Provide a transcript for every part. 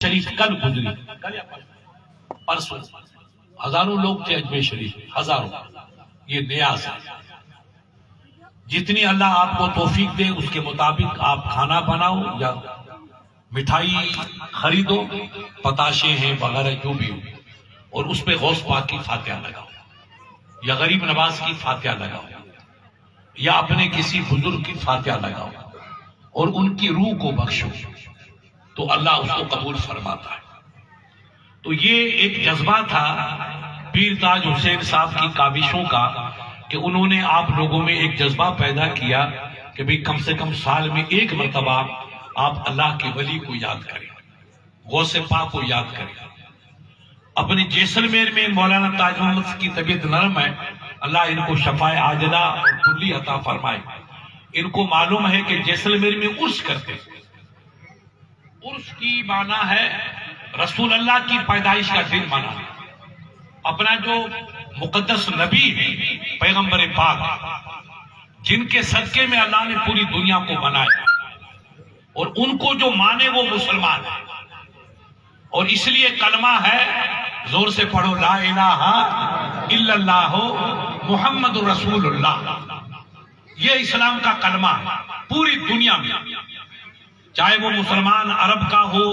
شریف کل گزری، پرسوں ہزاروں لوگ تھے اجمیر شریف، ہزاروں. یہ نیاز ہے، جتنی اللہ آپ کو توفیق دے اس کے مطابق آپ کھانا بناؤ یا مٹھائی خریدو، پتاشے ہیں وغیرہ جو بھی ہو، اور اس پہ غوث پاک کی فاتحہ لگاؤ یا غریب نواز کی فاتحہ لگاؤ یا اپنے کسی بزرگ کی فاتحہ لگاؤ اور ان کی روح کو بخشو تو اللہ اس کو قبول فرماتا ہے. تو یہ ایک جذبہ تھا پیر تاج حسین صاحب کی کاوشوں کا کہ انہوں نے آپ لوگوں میں ایک جذبہ پیدا کیا کہ بھئی کم سے کم سال میں ایک مرتبہ آپ اللہ کے ولی کو یاد کریں، غوث پاک کو یاد کریں. اپنے جیسلمیر میں مولانا تاج محمد کی طبیعت نرم ہے، اللہ ان کو شفائے عاجلہ اور کلی عطا فرمائے. ان کو معلوم ہے کہ جیسلمیر میں عرس کرتے، عرس کی معنی ہے رسول اللہ کی پیدائش کا دن منانا. اپنا جو مقدس نبی ہے پیغمبر پاک، جن کے صدقے میں اللہ نے پوری دنیا کو بنایا، اور ان کو جو مانے وہ مسلمان ہے. اور اس لیے کلمہ ہے، زور سے پڑھو، لا الہ الا اللہ محمد رسول اللہ. یہ اسلام کا کلمہ ہے پوری دنیا میں، چاہے وہ مسلمان عرب کا ہو،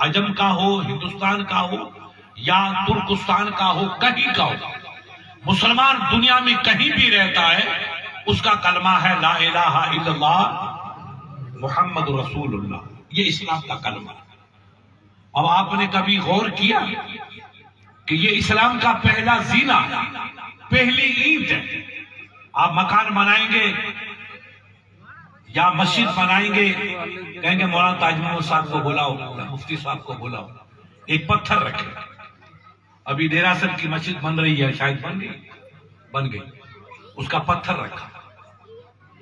عجم کا ہو، ہندوستان کا ہو یا ترکستان کا ہو، کہیں کا ہو، مسلمان دنیا میں کہیں بھی رہتا ہے، اس کا کلمہ ہے لا الہ الا اللہ محمد رسول اللہ. یہ اسلام کا کلمہ ہے. اب آپ نے کبھی غور کیا کہ یہ اسلام کا پہلا زینہ ہے، پہلی اینٹ ہے. آپ مکان بنائیں گے یا مسجد بنائیں گے، کہیں گے مولانا تاج محمد صاحب کو بلاؤ، مفتی صاحب کو بلاؤ، ایک پتھر رکھے. ابھی ڈیرا سر کی مسجد بن رہی ہے، شاید بن گئی، اس کا پتھر رکھا.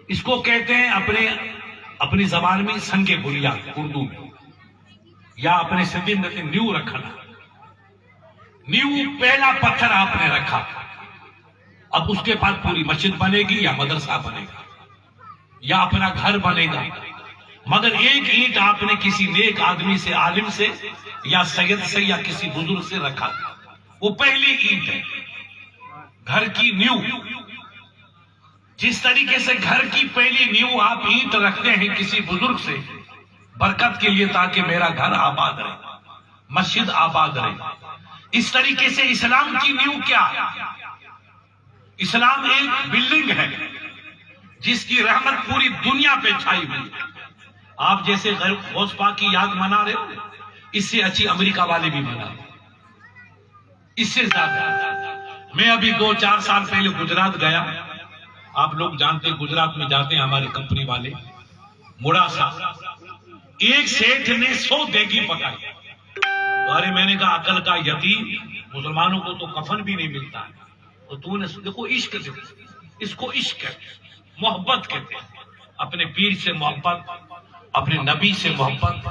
اس کو کہتے ہیں اپنی زبان میں سنگ بنیاد اردو میں، یا اپنے سندھی میں نیو رکھنا. نیو پہلا پتھر آپ نے رکھا. اب اس کے بعد پوری مسجد بنے گی یا مدرسہ بنے گا یا اپنا گھر بنے گا، مگر ایک اینٹ آپ نے کسی نیک آدمی سے، عالم سے یا سید سے یا کسی بزرگ سے رکھا، وہ پہلی اینٹ ہے گھر کی نیو. جس طریقے سے گھر کی پہلی نیو آپ اینٹ رکھتے ہیں کسی بزرگ سے برکت کے لیے تاکہ میرا گھر آباد رہے، مسجد آباد رہے، اس طریقے سے اسلام کی نیو کیا ہے؟ اسلام ایک بلڈنگ ہے جس کی رحمت پوری دنیا پہ چھائی ہوئی ہے. آپ جیسے غوث پاک کی یاد منا رہے ہو، اس سے اچھی امریکہ والے بھی منا رہے، اس سے زیادہ. میں ابھی 2-4 سال پہلے گجرات گیا. آپ لوگ جانتے ہیں گجرات میں جاتے ہیں ہماری کمپنی والے، موڑاسا. ایک سیٹھ نے 100 دیگی پکائی. ارے میں نے کہا عقل کا یتیم، مسلمانوں کو تو کفن بھی نہیں ملتا ہے، تو نے دیکھو عشق، اس کو عشق کہتے ہیں، محبت کہتے ہیں. اپنے پیر سے محبت، اپنے نبی سے محبت،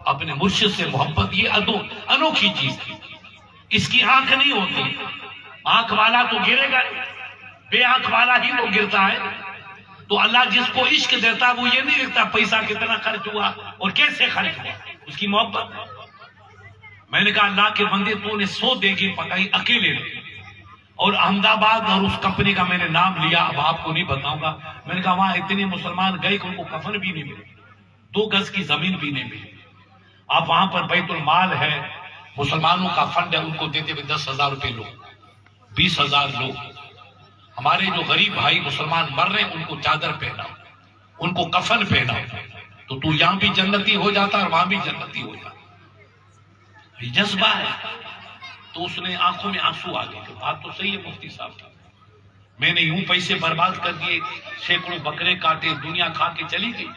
اپنے مرشد سے محبت، یہ انوکھی چیز ہے. اس کی آنکھ نہیں ہوتی، آنکھ والا تو گرے گا، بے آنکھ والا ہی وہ گرتا ہے. تو اللہ جس کو عشق دیتا ہے وہ یہ نہیں دیکھتا پیسہ کتنا خرچ ہوا اور کیسے خرچ ہوا، اس کی محبت. میں نے کہا اللہ کے بندے تو نے 100 دیگی پکائی اکیلے نے، اور احمد آباد اور اس کمپنی کا میں نے نام لیا، اب آپ کو نہیں بتاؤں گا. میں نے کہا وہاں اتنے مسلمان گئے کہ ان کو کفن بھی نہیں ملے، 2 گز کی زمین بھی نہیں ملی. آپ وہاں پر بیت المال ہے، مسلمانوں کا فنڈ ہے، ان کو دیتے ہوئے 10,000 روپے لوگ، 20,000 لوگ. ہمارے جو غریب بھائی مسلمان مر رہے ہیں ان کو چادر پہناؤ، ان کو کفن پہناؤ، تو یہاں بھی جنتی ہو جاتا اور وہاں بھی جنتی ہو جاتا. یہ جذبہ ہے. تو اس نے آنکھوں میں آنسو آ گئے کہ بات تو صحیح ہے مفتی صاحب کی، میں نے یوں پیسے برباد کر دیے، سینکڑوں بکرے کاٹے، دنیا کھا کے چلی گئی.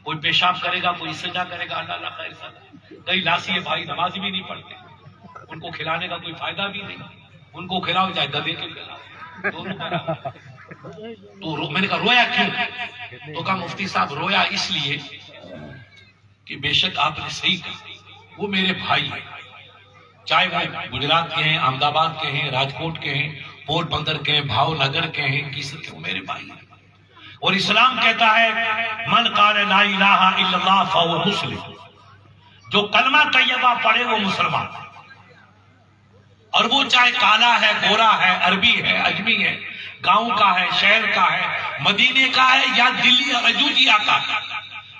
کوئی پیشاب کرے گا، کوئی سجا کرے گا، اللہ اللہ خیر سزا. کئی لاسی بھائی نماز بھی نہیں پڑھتے، ان کو کھلانے کا کوئی فائدہ بھی نہیں. ان کو کھلاؤ چاہے گدھے کے کھلاؤ، دونوں برابر. تو میں نے کہا رویا کیوں؟ تو کہا مفتی صاحب رویا اس لیے کہ بے شک آپ نے صحیح کہا، وہ میرے بھائی ہیں، چاہے وہ گجرات کے ہیں، احمد آباد کے ہیں، راجکوٹ کے ہیں، پورٹ بندر کے ہیں، بھاؤ نگر کے ہیں، کس کے میرے بھائی ہیں. اور اسلام کہتا ہے من قال لا الہ الا اللہ فهو مسلم. جو کلمہ طیبہ پڑھے وہ مسلمان، اور وہ چاہے کالا ہے، گورا ہے، عربی ہے، اجمی ہے، گاؤں کا ہے، شہر کا ہے، مدینے کا ہے یا دلی اجودیا کا ہے،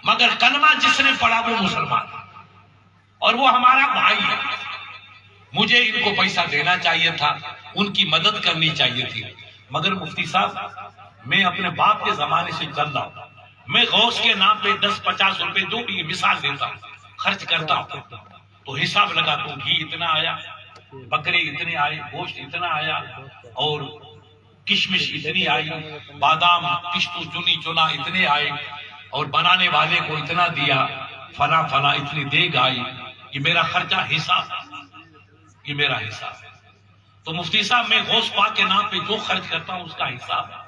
مگر کلمہ جس نے پڑھا وہ مسلمان، اور وہ ہمارا بھائی ہے۔ مجھے ان کو پیسہ دینا چاہیے تھا، ان کی مدد کرنی چاہیے تھی، مگر مفتی صاحب میں اپنے باپ کے زمانے سے چل رہا ہوں، میں غوث کے نام پہ 10-50 روپے جو بھی مثال دیتا ہوں، خرچ کرتا ہوں، تو حساب لگاتا ہوں، گھی اتنا آیا، بکرے اتنے آئے، گوشت اتنا آیا، اور کشمش اتنی آئی، بادام پشتو چنی چنا اتنے آئے، اور بنانے والے کو اتنا دیا، فلاں فلاں اتنی دیگ آئی، یہ میرا خرچہ حساب، یہ میرا حساب ہے۔ تو مفتی صاحب میں غوث پاک کے نام پہ جو خرچ کرتا ہوں اس کا حساب ہے،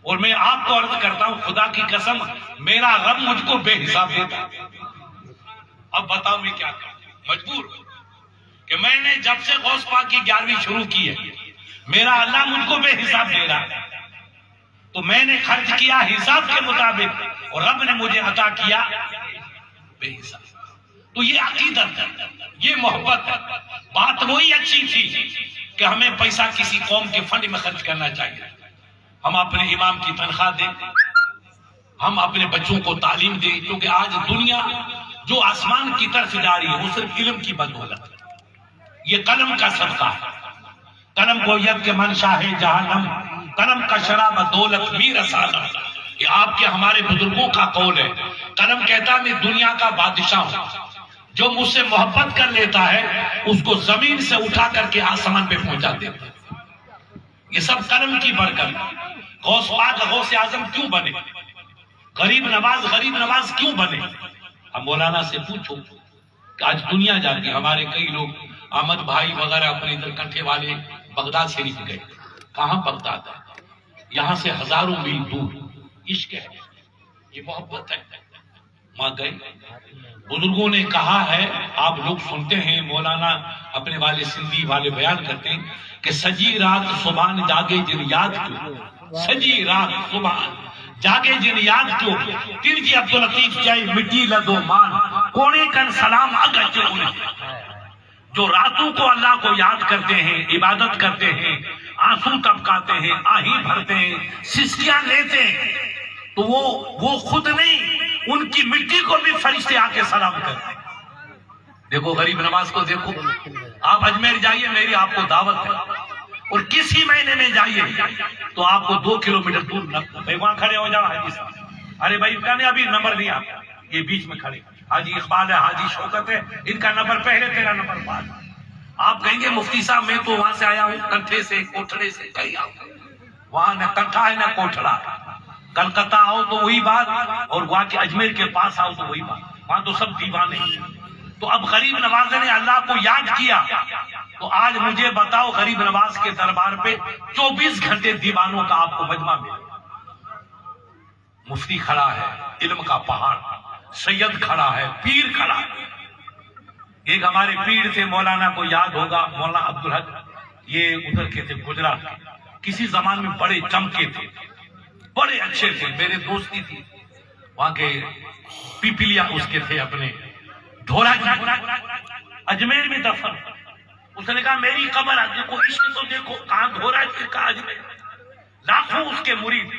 اور میں آپ کو عرض کرتا ہوں خدا کی قسم میرا رب مجھ کو بے حساب دیتا۔ اب بتاؤ میں کیا کروں، مجبور ہوں کہ میں نے جب سے غوث پاک کی 11ویں شروع کی ہے میرا اللہ مجھ کو بے حساب دے رہا ہے، تو میں نے خرچ کیا حساب کے مطابق اور رب نے مجھے عطا کیا بے حساب۔ تو یہ عقیدت ہے، یہ محبت ہے۔ بات وہی اچھی تھی کہ ہمیں پیسہ کسی قوم کے فنڈ میں خرچ کرنا چاہیے، ہم اپنے امام کی تنخواہ دیں، ہم اپنے بچوں کو تعلیم دیں، کیونکہ آج دنیا جو آسمان کی طرف جا رہی ہے وہ صرف علم کی بدولت ہے، یہ قلم کا صدقہ ہے۔ قلم کو ید کے منشا ہے جہنم، قلم کا شراب دولت میر رسالہ، یہ آپ کے ہمارے بزرگوں کا قول ہے۔ قلم کہتا ہے میں دنیا کا بادشاہ ہوں، جو مجھ سے محبت کر لیتا ہے اس کو زمین سے اٹھا کر کے آسمان پہ پہنچا دیتا ہے، یہ سب قلم کی برکت۔ غوث پاک غوث اعظم کیوں بنے، غریب نواز کیوں بنے؟ ہم مولانا سے پوچھو کہ آج دنیا جاتی، ہمارے کئی لوگ احمد بھائی وغیرہ اپنے ادھر کنٹھے والے بغداد شریف گئے، کہاں بغداد ہے، یہاں سے ہزاروں میل دور، عشق ہے، یہ محبت ہے، وہاں گئے۔ بزرگوں نے کہا ہے، آپ لوگ سنتے ہیں، مولانا اپنے والے سندھی والے بیان کرتے ہیں کہ سجی رات صبح جاگے جن یاد کیوں، سجی رات صبح جاگے جن یاد کیوں، تن جی عبداللطیف جائے مٹی لدو مان، کونے کن سلام اگا چون۔ جو راتوں کو اللہ کو یاد کرتے ہیں، عبادت کرتے ہیں، آنسو ٹپکاتے ہیں، آہیں بھرتے ہیں، سسکیاں لیتے ہیں، تو وہ خود نہیں، ان کی مٹی کو بھی فرشتے آ کے سلام کرتے ہیں۔ دیکھو غریب نواز کو دیکھو، آپ اجمیر جائیے، میری آپ کو دعوت ہے، اور کسی مہینے میں جائیے تو آپ کو 2 کلومیٹر دور بھائی وہاں کھڑے ہو جاؤ حاجی صاحب، ارے بھائی کہنے ابھی نمبر نہیں آپ، یہ بیچ میں کھڑے، حاجی اقبال ہے، حاجی شوکت ہے، ان کا نمبر پہلے، تیرا نمبر بعد۔ آپ کہیں گے مفتی صاحب میں تو وہاں سے آیا ہوں، کنٹھے سے، کوٹھڑے سے، کہیں آؤں، وہاں نہ کنٹھا ہے نہ کوٹھڑا، کلکتہ آؤ تو وہی بات، اور وہاں کے اجمیر کے پاس آؤ تو وہی بات، وہاں تو سب دیوانے ہیں۔ تو اب غریب نواز نے اللہ کو یاد کیا، تو آج مجھے بتاؤ غریب نواز کے دربار پہ 24 گھنٹے دیوانوں کا آپ کو مجمع ملے، مفتی کھڑا ہے، علم کا پہاڑ، سید کھڑا ہے، پیر کھڑا ہے۔ ایک ہمارے پیر تھے، مولانا کو یاد ہوگا، مولانا عبدالحق، یہ ادھر کے تھے گجرات کے، کسی زمان میں بڑے چمکے تھے، بڑے اچھے تھے، میرے دوستی تھی، وہاں کے پیپلیا اس کے تھے، اپنے ڈھورا جی اجمیر میں دفن۔ اس نے کہا میری قبر ہے، دیکھو عشق تو دیکھو، کہاں ڈھورا جی کا اجمیر، لاکھوں اس کے مرید،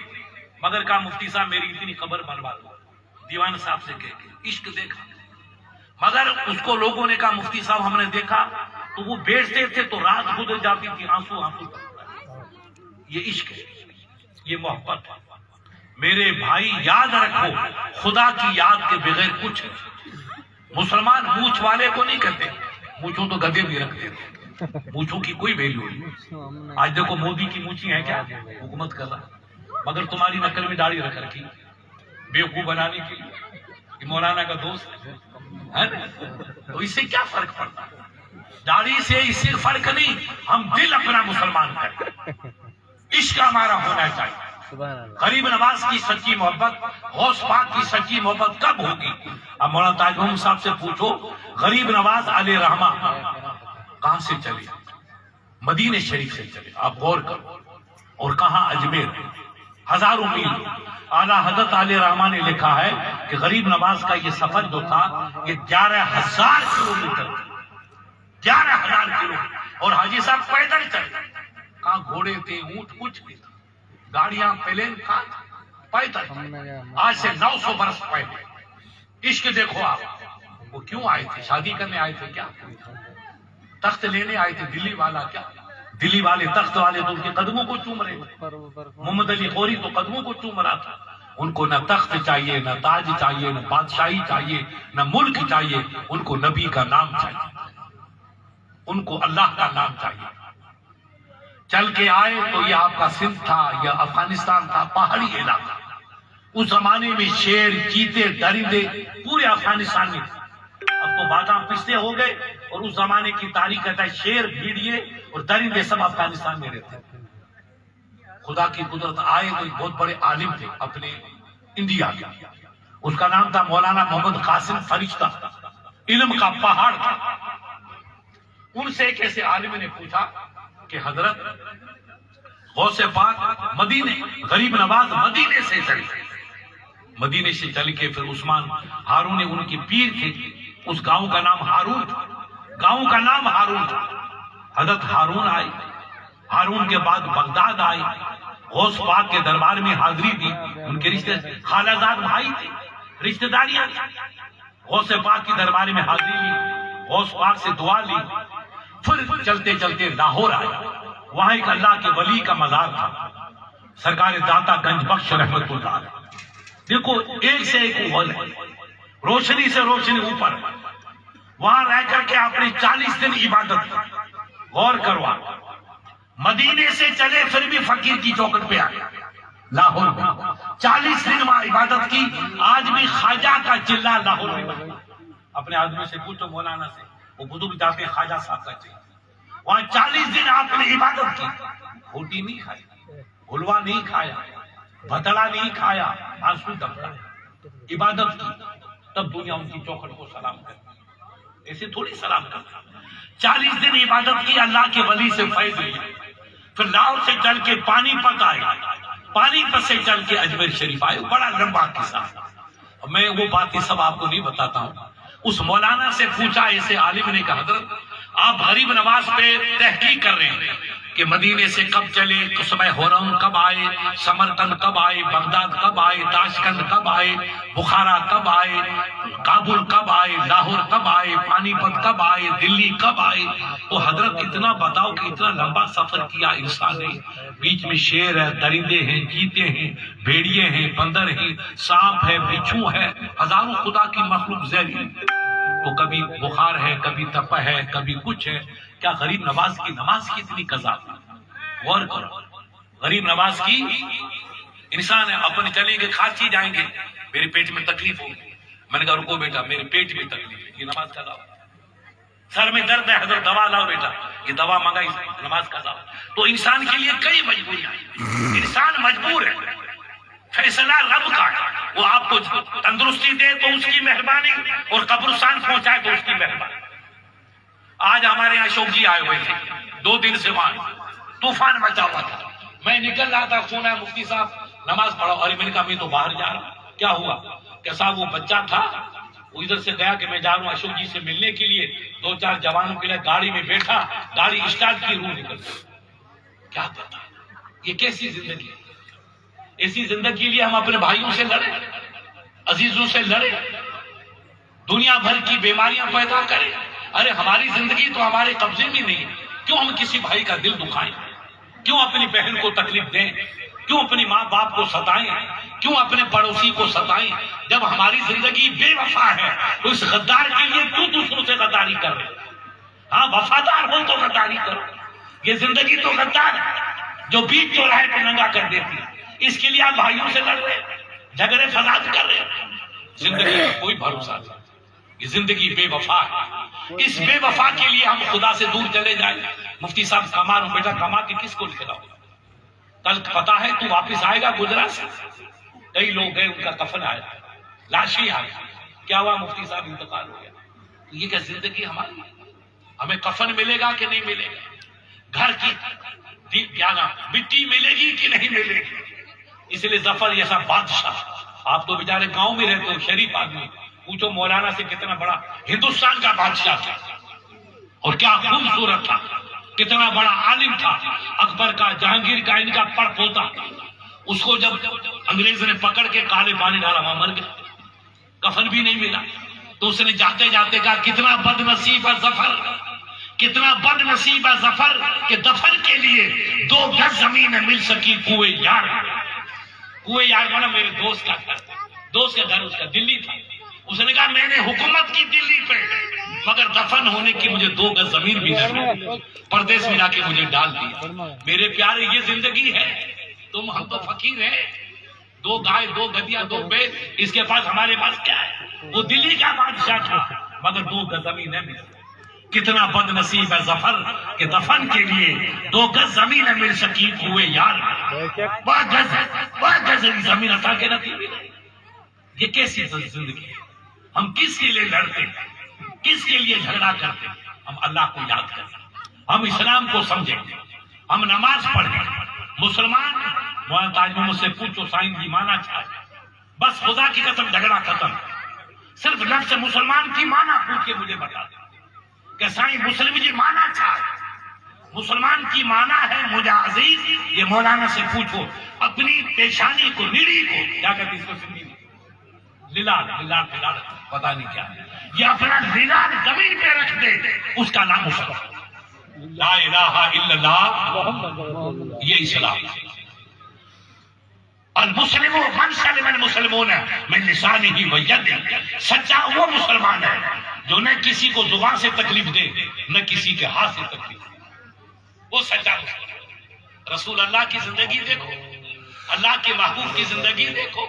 مگر کہا مفتی صاحب میری اتنی قبر بنوا دو، دیوان صاحب سے کہہ کے عشق دیکھا، مگر اس کو لوگوں نے کہا مفتی صاحب ہم نے دیکھا تو وہ بیچتے تھے تو رات گزر جاتی تھی، آنسو آنسو، یہ عشق ہے، یہ محبت ہے۔ میرے بھائی یاد رکھو، خدا کی یاد کے بغیر کچھ نہیں۔ مسلمان مونچھ والے کو نہیں کہتے، مونچھوں تو گدے بھی رکھتے تھے، مونچھوں کی کوئی ویلیو نہیں۔ آج دیکھو مودی کی مونچھی ہے کیا، حکومت کر رہا، مگر تمہاری نقل میں داڑھی رکھ رکھی بیوقوف بنانے کے لیے، یہ مولانا کا دوست ہے نا، تو اس سے کیا فرق پڑتا، داڑھی سے اس سے فرق نہیں، ہم دل اپنا مسلمان کریں، عشق ہمارا ہونا چاہیے۔ غریب نواز کی سچی محبت، غوث پاک کی سچی محبت کب ہوگی؟ اب مولانا تاج محمد صاحب سے پوچھو، غریب نواز علیہ رحمہ کہاں سے چلے؟ مدینہ شریف سے چلے، آپ غور کرو، اور کہاں؟ اجمیر۔ ہزاروں میل. اعلیٰ حضرت علیہ رحمٰ نے لکھا ہے کہ غریب نواز کا یہ سفر جو تھا یہ 11,000 کلومیٹر، 11,000 کلو. اور حاجی صاحب پیدل چلے. کہاں گھوڑے تھے، اونٹ کچھ بھی تھا، گاڑیاں پلین کہاں تھا، پیدل. آج سے 900 برس پہلے. عشق دیکھو آپ، وہ کیوں آئے تھے؟ شادی کرنے آئے تھے کیا؟ تخت لینے آئے تھے؟ دلی والا کیا؟ دلی والے تخت والے تو ان کے قدموں کو چوم رہے تھے. محمد علی خوری تو قدموں کو چوم رہا تھا. ان کو نہ تخت چاہیے، نہ تاج چاہیے، نہ بادشاہی چاہیے، نہ ملک چاہیے. ان کو نبی کا نام چاہیے، ان کو اللہ کا نام چاہیے. چل کے آئے تو یہ آپ کا سندھ تھا، یہ افغانستان تھا، پہاڑی علاقہ. اس زمانے میں شیر، چیتے، درندے پورے افغانستان میں. اب تو بادام پستے ہو گئے، اور اس زمانے کی تاریخ کہتا ہے شیر، بھیڑیے اور درندے سب افغانستان میں رہتے. خدا کی قدرت. آئے تو ایک بہت بڑے عالم تھے اپنے انڈیا کے، اس کا نام تھا مولانا محمد قاسم فرشتہ. علم کا پہاڑ تھا. ان سے ایک ایسے عالم نے پوچھا کہ حضرت غوث پاک مدینے، غریب نواز مدینے سے چلے. مدینے سے چل کے پھر عثمان ہارون نے، ان کی پیر تھے، اس گاؤں کا نام ہارون تھا. گاؤں کا نام ہارون تھا. حضرت ہارون آئے. ہارون کے بعد بغداد آئے. غوث پاک کے دربار میں حاضری دی. ان کے رشتے خالہ زاد بھائی تھے، رشتہ داریاں تھیں. غوث پاک کی دربار میں حاضری لی، غوث پاک سے دعا لی. پھر چلتے چلتے لاہور آئے. وہاں ایک اللہ کے ولی کا مزار تھا، سرکار داتا گنج بخش رحمت اللہ علیہ. دیکھو ایک سے ایک ول ہے، روشنی سے روشنی اوپر. وہاں رہ کر کے آپ نے 40 دن عبادت کی. غور کرو آپ، مدینے سے چلے پھر بھی فقیر کی چوکٹ پہ آئے لاہور میں. 40 دن وہاں عبادت کی. آج بھی خواجہ کا چلہ لاہور میں بنتا. اپنے آدمی سے پوچھو مولانا سے، وہ بزرگ جاتے خواجہ صاحب کا چلہ. وہاں 40 دن آپ نے عبادت کی. روٹی نہیں کھائی، حلوہ نہیں کھایا، بھتڑا نہیں کھایا، آنسو دبکا. عبادت کی. تب دنیا ان کی چوکٹ کو سلام کرتی. ایسے تھوڑی سلام کرتا. 40 دن عبادت کی، اللہ کے ولی سے فیض لیا. پھر لاہور سے چل کے پانی پت آئے، پانی پت سے چل کے اجمیر شریف آئے. بڑا لمبا قصہ. میں وہ باتیں سب آپ کو نہیں بتاتا ہوں. اس مولانا سے پوچھا، ایسے عالم نے کہا حضرت آپ غریب نواز پہ تحقیق کر رہے ہیں کہ مدینے سے کب چلے، قصبہ حرم کب آئے، سمرقند کب آئے، بغداد کب آئے، تاشکند کب آئے، بخارا کب آئے، کابل کب آئے، لاہور کب آئے، پانی پت کب آئے، دلی کب آئے. تو حضرت اتنا بتاؤ کہ اتنا لمبا سفر کیا انسان نے. بیچ میں شیر ہے، درندے ہیں، چیتے ہیں، بھیڑیے ہیں، بندر ہیں، سانپ ہے، بچھو ہے، ہزاروں خدا کی مخلوق ذیلی. تو کبھی بخار ہے، کبھی تپ ہے، کبھی کچھ ہے. کیا غریب نواز کی نماز کی اتنی قضا؟ غور کرو. غریب نواز کی انسان ہے، اپنے چلیں گے کھانچی جائیں گے، میرے پیٹ میں تکلیف ہوگی. میں نے کہا رکو بیٹا، میرے پیٹ میں تکلیف ہے، یہ نماز قضا. سر میں درد ہے، حضرت دوا لاؤ بیٹا، یہ دوا منگائی، نماز قضا. تو انسان کے لیے کئی مجبوریاں ہیں. انسان مجبور ہے. فیصلہ رب کا ہے. وہ آپ کو تندرستی دے تو اس کی مہربانی، اور قبرستان پہنچائے تو اس کی مہربانی. آج ہمارے یہاں اشوک جی آئے ہوئے تھے، 2 دن سے وہاں طوفان مچا ہوا تھا. میں نکل رہا تھا، سنا مفتی صاحب نماز پڑھو. اور میں نے کہا میں تو باہر جا رہا. کیا ہوا؟ کہ صاحب وہ بچہ تھا، وہ ادھر سے گیا کہ میں جا رہا ہوں اشوک جی سے ملنے کے لیے. 2-4 جوانوں کے لیے گاڑی میں بیٹھا، گاڑی اسٹارٹ کی، روح نکل گئی. کیا پتا یہ کیسی زندگی ہے؟ ایسی زندگی کے لیے ہم اپنے بھائیوں سے لڑیں، عزیزوں سے لڑیں، دنیا بھر کی بیماریاں پیدا کریں. ارے ہماری زندگی تو ہمارے قبضے میں نہیں ہے. کیوں ہم کسی بھائی کا دل دکھائیں؟ کیوں اپنی بہن کو تکلیف دیں؟ کیوں اپنی ماں باپ کو ستائیں؟ کیوں اپنے پڑوسی کو ستائیں؟ جب ہماری زندگی بے وفا ہے تو اس غدار کے لیے کیوں دوسروں سے غداری کر رہے؟ ہاں وفادار ہو تو غداری کرو. یہ زندگی تو غدار ہے جو بیچ چوراہے پہ ننگا کر دیتی ہے. اس کے لیے آپ بھائیوں سے لڑ رہے ہیں، جھگڑے فساد کر رہے ہیں. زندگی کا کوئی بھروسہ نہیں. یہ زندگی بے وفا ہے. اس بے وفا کے لیے ہم خدا سے دور چلے جائیں. مفتی صاحب کما رہا ہوں. بیٹا کما کے کس کو کھلاؤ؟ کل پتا ہے تو واپس آئے گا گجرات سے. کئی لوگ گئے، ان کا کفن آیا، لاشیں آئی. کیا ہوا؟ مفتی صاحب انتقال ہو گیا. تو یہ کیا زندگی ہماری؟ ہمیں کفن ملے گا کہ نہیں ملے گا؟ گھر کی کیا نام مٹی ملے گی کہ نہیں ملے گی؟ اس لیے ظفر جیسا بادشاہ، آپ تو بیچارے گاؤں میں رہتے ہو، شریف آدمی، پوچھو مولانا سے کتنا بڑا ہندوستان کا بادشاہ تھا اور کیا خوبصورت تھا، کتنا بڑا عالم تھا، اکبر کا، جہانگیر کا، ان کا پڑ پوتا۔ اس کو جب انگریز نے پکڑ کے کالے پانی ڈالا، وہاں مر گیا، کفن بھی نہیں ملا۔ تو اس نے جاتے جاتے کہا کتنا بد نصیب ہے ظفر، کتنا بد نصیب ہے ظفر کہ دفن کے لیے 2 گز زمین مل سکی کوئے یار۔ کوئے یار مانا میرے دوست کا گھر، دوست کا گھر اس کا دلی تھا۔ اس نے کہا میں نے حکومت کی دلی پہ، مگر دفن ہونے کی مجھے 2 گز زمین بھی نہ ملی، پردیس میں جا کے مجھے ڈال دیا۔ میرے پیارے یہ زندگی ہے، ہم تو فقیر ہیں، 2 گائے، 2 گدیاں، 2 بیل، اس کے پاس ہمارے پاس کیا ہے؟ وہ دلی کا بادشاہ تھا مگر 2 گز زمین نہیں ملی۔ کتنا بد نصیب ہے ظفر کہ دفن کے لیے 2 گز زمین مل سکی ہوئے یار، 2 گز زمین عطا کے نہ دی۔ یہ کیسی زندگی ہے؟ ہم کس کے لیے لڑتے ہیں، کس کے لیے جھگڑا کرتے ہیں؟ ہم اللہ کو یاد کریں، ہم اسلام کو سمجھیں، ہم نماز پڑھیں۔ مسلمان مولانا تاج محمد سے پوچھو سائن جی مانا چاہے، بس خدا کی قسم جھگڑا ختم۔ صرف لفظ سے مسلمان کی مانا پوچھ کے مجھے بتا دیں کہ سائن مسلم جی مانا چاہے، مسلمان کی مانا ہے مجھے عزیز، یہ مولانا سے پوچھو، اپنی پیشانی کو، نیڑی کو، کیا کہتے اس کو سندھی میں؟ للال، للال للال، پتہ نہیں کیا ہے، یہ اپنا للال زمین پہ رکھ دے، اس کا نام مسلمان۔ لا الہ الا اللہ، یہ اسلام۔ المسلم من سلم المسلمون من لسانہ و یدہ، سچا وہ مسلمان ہے جو نہ کسی کو زبان سے تکلیف دے نہ کسی کے ہاتھ سے تکلیف دے، وہ سچا مسلمان۔ رسول اللہ کی زندگی دیکھو، اللہ کے محبوب کی زندگی دیکھو،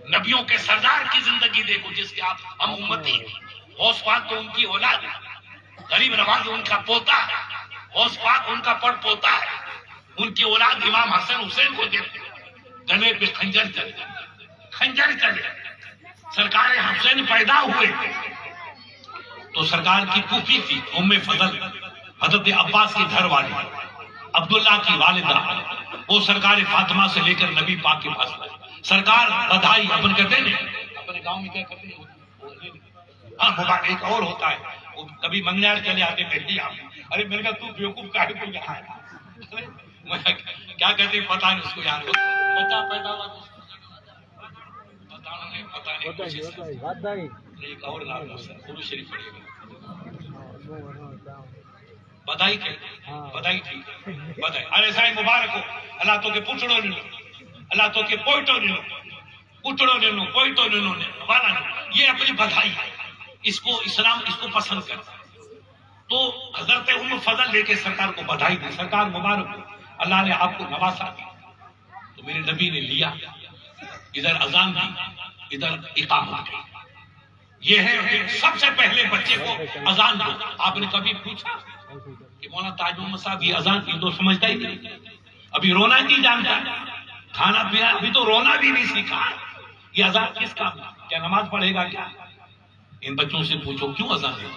نبیوں کے سردار کی زندگی دیکھو، جس کے آپ ہم امتی ہیں۔ غوث پاک تو ان کی اولاد ہے، غریب نواز ان کا پوتا ہے، غوث پاک ان کا پڑ پوتا ہے، ان کی اولاد امام حسن حسین کو دیکھتے، گلے پہ خنجر چلے، خنجر چلے۔ سرکار حسین پیدا ہوئے تو سرکار کی پھوپھی تھی ام فضل، حضرت عباس کے گھر والی، عبداللہ کی والدہ، وہ سرکار فاطمہ سے لے کر نبی پاک کے پاس لائے۔ سرکار بدھائی اپن کہتے ہیں، اپنے گاؤں میں کیا کہتے ہیں، ہاں مبارک ایک اور ہوتا ہے، کبھی منگنیار چلے آتے پہلی آپ، ارے میں نے کہا تو بیوقوف کاہے کو یہاں ہے، کیا کہتے ہیں پتہ نہیں اس کو یاد ہو، بچہ پیدا ہوا پتہ نہیں ایک اور نام اردو شریف پڑھیے گا، بدائی کہتے ہیں، بدائی ٹھیک ہے، بدائی۔ ارے سائیں مبارک ہو، اللہ تو کے پوچھڑو نہیں، اللہ تو کے پوئٹو نہیں، پوچھڑو نہیں، پوئٹو نہیں، والا نہیں، یہ اپنی بدائی ہے، اس کو اسلام اس کو پسند کرتا ہے۔ تو حضرت ام فضل لے کے سرکار کو بدائی دی، سرکار مبارک ہو، اللہ نے آپ کو نوازا دیا۔ تو میرے نبی نے لیا، ادھر اذان دی، ادھر اقامت کی۔ یہ ہے کہ سب سے پہلے بچے کو اذان دو۔ آپ نے کبھی پوچھا کہ مولانا تاج محمد صاحب یہ اذان کی تو سمجھتا ہی نہیں، ابھی رونا نہیں جانتا، کھانا پینا ابھی تو رونا بھی نہیں سیکھا، یہ اذان کس کا؟ کیا نماز پڑھے گا کیا؟ ان بچوں سے پوچھو کیوں اذان ہے،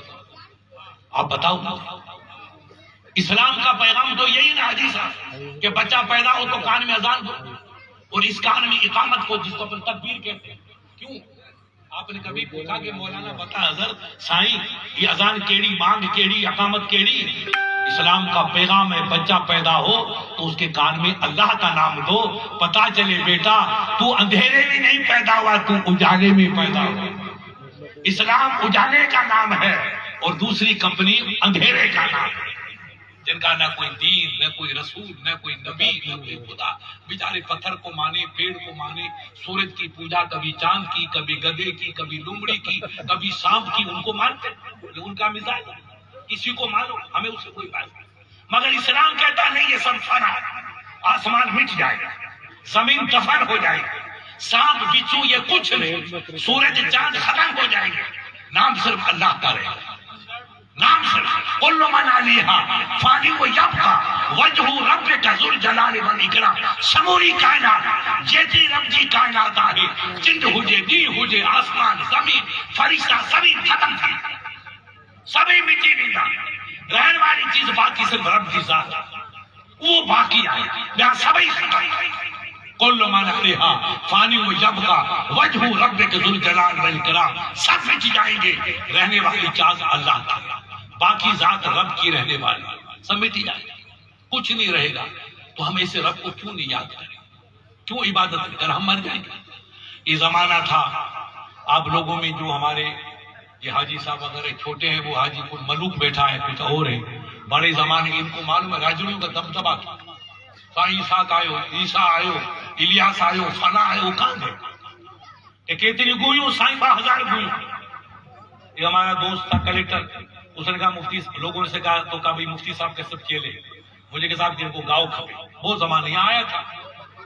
آپ بتاؤ۔ اسلام کا پیغام تو یہی نا حدیث ہے کہ بچہ پیدا ہو تو کان میں اذان دو، اور اس کان میں اقامت کو، جس کو اپن تکبیر کہتے ہیں۔ کیوں؟ آپ نے کبھی پوچھا کہ مولانا بتا حضرت سائیں یہ اذان کیڑی، مانگ کیڑی، اقامت کیڑی؟ اسلام کا پیغام ہے بچہ پیدا ہو تو اس کے کان میں اللہ کا نام دو، پتا چلے بیٹا تو اندھیرے میں نہیں پیدا ہوا، تو اجالے میں پیدا ہوا۔ اسلام اجالے کا نام ہے اور دوسری کمپنی اندھیرے کا نام ہے، جن کا نہ کوئی دین، نہ کوئی رسول، نہ کوئی نبی، نہ کوئی خدا، بیچارے پتھر کو مانے، پیڑ کو مانے، سورج کی پوجا کبھی چاند کی، کبھی گدھے کی، کبھی لومڑی کی، کبھی سانپ کی، ان کو مانتے، یہ ان کا مزاج ہے، کسی کو مانو، ہمیں اس سے کوئی بات نہیں۔ مگر اسلام کہتا نہیں یہ سب فنا، آسمان مٹ جائے گا، زمین دفن ہو جائے گی، سانپ بچھو یہ کچھ نہیں، سورج چاند ختم ہو جائیں گے، نام صرف اللہ کا رہے گا، نام صرف کل من علیہا فانی و یبقا وجہ ربک ذو الجلال والاکرام۔ سموری کائنات جیتی رب جی کائنات آئے، چند ہوجے، دی ہوجے، آسمان، زمین، فرشتہ، سبھی ختم تھی، سبھی مٹی دینا، رہن والی چیز باقی صرف رب کی ذات، وہ باقی آئے، یہاں سبھی ختم۔ کل من علیہا فانی و یبقا وجہ ربک ذو الجلال والاکرام، سب مٹ جائیں گے، رہنے والی ذات اللہ کی، باقی ذات رب کی رہنے والی سب مٹ جائیں گے، کچھ نہیں رہے گا۔ تو ہم ایسے رب کو کیوں نہیں یاد کریں، کیوں عبادت کریں، ہم مر جائیں گے۔ یہ زمانہ تھا آپ لوگوں میں جو ہمارے یہ حاجی صاحب وغیرہ چھوٹے ہیں، وہ حاجی کوئی ملوک بیٹھا ہے کچھ اور ہے، بڑے زمانے ان کو معلوم ہے راجلوں کا دبدبا تھا، سائیں اسحاق آئے ہو، عیسیٰ آئے ہو، الیاس آئے ہو، فلاں آئے ہو، کہاں گئے؟ کہ کہتے نہیں گوئیوں سائیں 1000 گوئیوں۔ یہ ہمارا دوست تھا کلیکٹر، اس نے کہا مفتی لوگوں سے کہا تو کہا بھائی مفتی صاحب کے سب چیلے، مجھے کہ صاحب جن کو گاؤں کھپے، وہ زمانہ یہاں آیا تھا،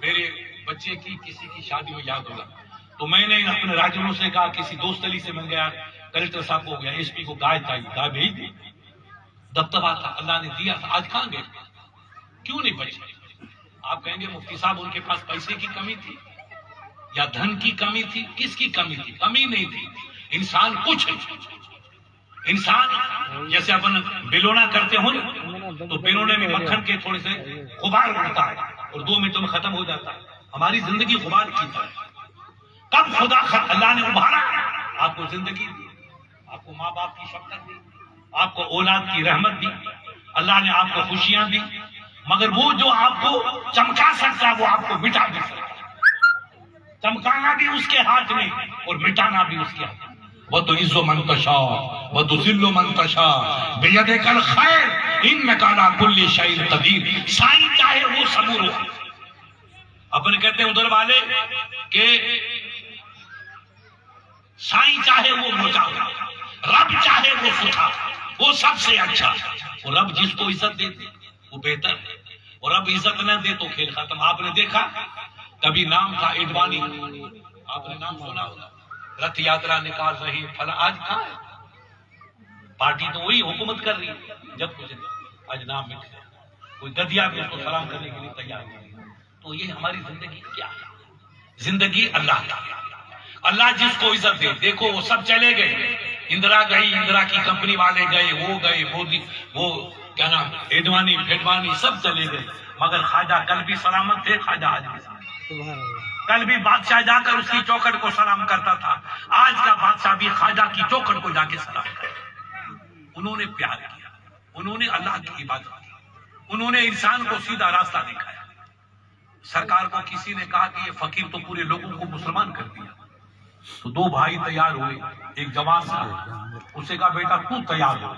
میرے بچے کی کسی کی شادی میں یاد ہوگا، تو میں نے اپنے راجنوں سے کہا کسی دوست علی سے میں گیا کلیکٹر صاحب کو گیا ایس پی کو گائے چاہیے، گائے بھیج دی، دبدبا تھا اللہ نے دیا تھا، آج کہاں گئے، کیوں نہیں بچے؟ آپ کہیں گے مفتی صاحب ان کے پاس پیسے کی کمی تھی یا دھن کی کمی تھی، کس کی کمی تھی؟ کمی نہیں تھی، انسان کچھ ہے، انسان جیسے اپن بلونا کرتے ہوں تو بلونے میں مکھن کے تھوڑے سے غبار اڑتا ہے اور 2 منٹوں میں ختم ہو جاتا ہے، ہماری زندگی غبار کی طرح۔ کب خدا اللہ نے ابھارا، آپ کو زندگی دی، آپ کو ماں باپ کی شفقت دی، آپ کو اولاد کی رحمت دی، اللہ نے آپ کو خوشیاں دی، مگر وہ جو آپ کو چمکا سکتا وہ آپ کو مٹا بھی سکتا، چمکانا بھی اس کے ہاتھ میں اور مٹانا بھی اس کے ہاتھ میں۔ وَتُعِزُّ مَن تَشَاءُ وَتُذِلُّ مَن تَشَاءُ بِيَدِكَ الْخَيْرُ إِنَّكَ عَلَىٰ كُلِّ شَيْءٍ قَدِيرٌ۔ سائیں چاہے وہ صبور ہو، اپنے کہتے ہیں ادھر والے کہ سائیں چاہے وہ موٹا ہو، رب چاہے وہ سکھا، وہ سب سے اچھا، وہ رب جس کو عزت دیتے وہ بہتر ہے، اور رب عزت نہ دے تو کھیل ختم۔ آپ نے دیکھا کبھی نام تھا ایڈوانی، آپ نے نام سنا ہوگا، رتھ یاترا نکال رہی پھلا، آج کہاں ہے؟ پارٹی تو وہی حکومت کر رہی ہے، جب کچھ آج نام مٹ گیا، کوئی گدیا بھی اس کو سلام کرنے کے لیے تیار نہیں۔ تو یہ ہماری زندگی کیا ہے؟ زندگی اللہ کا، اللہ جس کو عزت دے، دیکھو وہ سب چلے گئے، اندرا گئی، اندرا کی کمپنی والے گئے، وہ گئے، مودی، وہ کیا نام ایڈوانی پھیڈوانی سب چلے گئے، مگر خواجہ کل بھی سلامت تھے، خواجہ آج بھی سلامت، کل بھی بادشاہ جا کر اس کی چوکھٹ کو سلام کرتا تھا، آج کا بادشاہ بھی خواجہ کی چوکھٹ کو جا کے سلام کرتا۔ انہوں نے پیار کیا، انہوں نے اللہ کی عبادت کی، انہوں نے انسان کو سیدھا راستہ دکھایا۔ سرکار کو کسی نے کہا کہ یہ فقیر تو پورے لوگوں کو مسلمان کر دیا، تو 2 بھائی تیار ہوئے، ایک جوان تھا، اسے کہا بیٹا تو تیار ہو،